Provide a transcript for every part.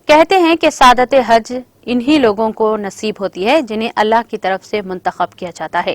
کہتے ہیں کہ سعادت حج انہی لوگوں کو نصیب ہوتی ہے جنہیں اللہ کی طرف سے منتخب کیا جاتا ہے،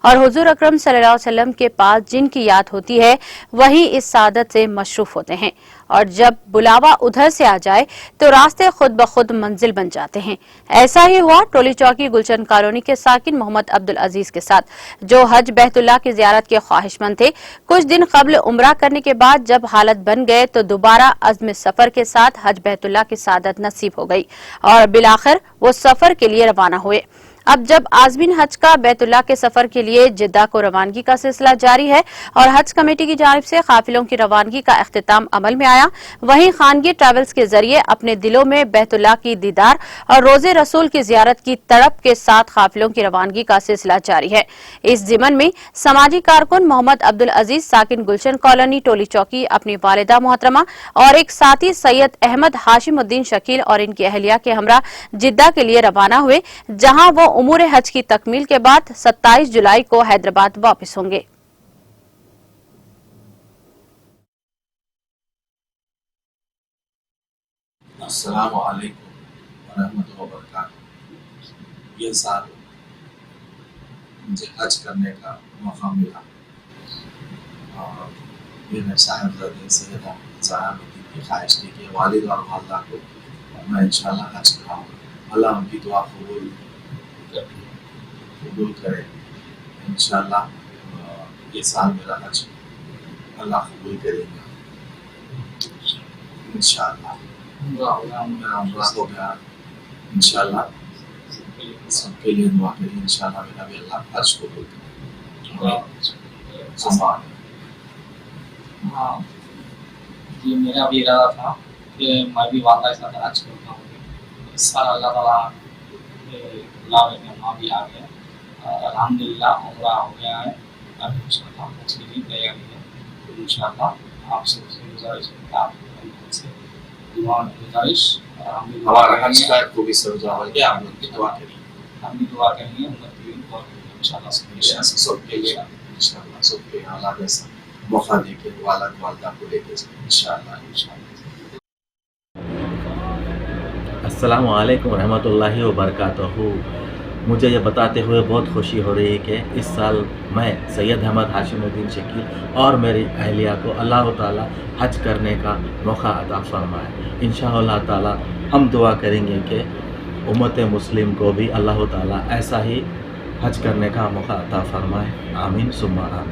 اور حضور اکرم صلی اللہ علیہ وسلم کے پاس جن کی یاد ہوتی ہے وہی اس سعادت سے مشروف ہوتے ہیں، اور جب بلاوا ادھر سے آ جائے تو راستے خود بخود منزل بن جاتے ہیں۔ ایسا ہی ہوا ٹولی چوکی گلشن کالونی کے ساکن محمد عبدالعزیز کے ساتھ، جو حج بیت اللہ کی زیارت کے خواہش مند تھے۔ کچھ دن قبل عمرہ کرنے کے بعد جب حالت بن گئے تو دوبارہ عزم سفر کے ساتھ حج بیت اللہ کی سعادت نصیب ہو گئی، اور بالآخر وہ سفر کے لیے روانہ ہوئے۔ اب جب عازمین حج کا بیت اللہ کے سفر کے لیے جدہ کو روانگی کا سلسلہ جاری ہے اور حج کمیٹی کی جانب سے قافلوں کی روانگی کا اختتام عمل میں آیا، وہیں خانگی ٹریولز کے ذریعے اپنے دلوں میں بیت اللہ کی دیدار اور روزے رسول کی زیارت کی تڑپ کے ساتھ قافلوں کی روانگی کا سلسلہ جاری ہے۔ اس ضمن میں سماجی کارکن محمد عبدالعزیز ساکن گلشن کالونی ٹولی چوکی اپنی والدہ محترمہ اور ایک ساتھی سید احمد ہاشم الدین شکیل اور ان کی اہلیہ کے ہمراہ جدہ کے لیے روانہ ہوئے، جہاں وہ امور حج کی تکمیل کے بعد 27 جولائی کو حیدرآباد واپس ہوں گے۔ السلام علیکم ورحمۃ اللہ وبرکاتہ۔ یہ سال مجھے حج کرنے کا موقع ملا اور میرے صاحبزادے سید احمد زاہر الدین کی خواہش تھی کہ والد اور والدہ کو میں انشاءاللہ حج کراؤں۔ اللہ ان کی دعا قبول کرے انشاءاللہ۔ یہ سال میرا حج اللہ قبول کرے گا انشاءاللہ۔ میرا عمرہ ہو گیا انشاءاللہ، سب کے لیے دعا کریے انشاءاللہ میرا بھی اللہ حج قبول کرے۔ ہاں جی، میرا بھی ارادہ تھا کہ میں بھی والدہ کے ساتھ حج کرتا ہوں۔ اس سال اللہ تعالیٰ بلاوے میں وہاں بھی آ گیا اور الحمدللہ عمرہ ہو گیا ہے۔ اب انشاءاللہ حج کی بھی تیاری ہے، تو انشاءاللہ آپ سے گزارش ہے کہ آپ سے دعا گزارش ہمارا حج کا کو بھی سمجھا ہوا کہ آپ لوگ دعا کریے، ہم بھی دعا کریں گے، امت کی بھی دعا کریں گے انشاءاللہ سب کے لیے انشاءاللہ، سب کے اعلیٰ جیسا موقع دے کے والد والدہ کو لے کے انشاءاللہ۔ السلام علیکم ورحمۃ اللہ وبرکاتہ۔ مجھے یہ بتاتے ہوئے بہت خوشی ہو رہی ہے کہ اس سال میں سید احمد ہاشم الدین شکیل اور میری اہلیہ کو اللہ تعالیٰ حج کرنے کا موقع عطا فرمائے۔ انشاءاللہ تعالیٰ ہم دعا کریں گے کہ امت مسلم کو بھی اللہ تعالیٰ ایسا ہی حج کرنے کا موقع عطا فرمائے۔ آمین ثم آمین۔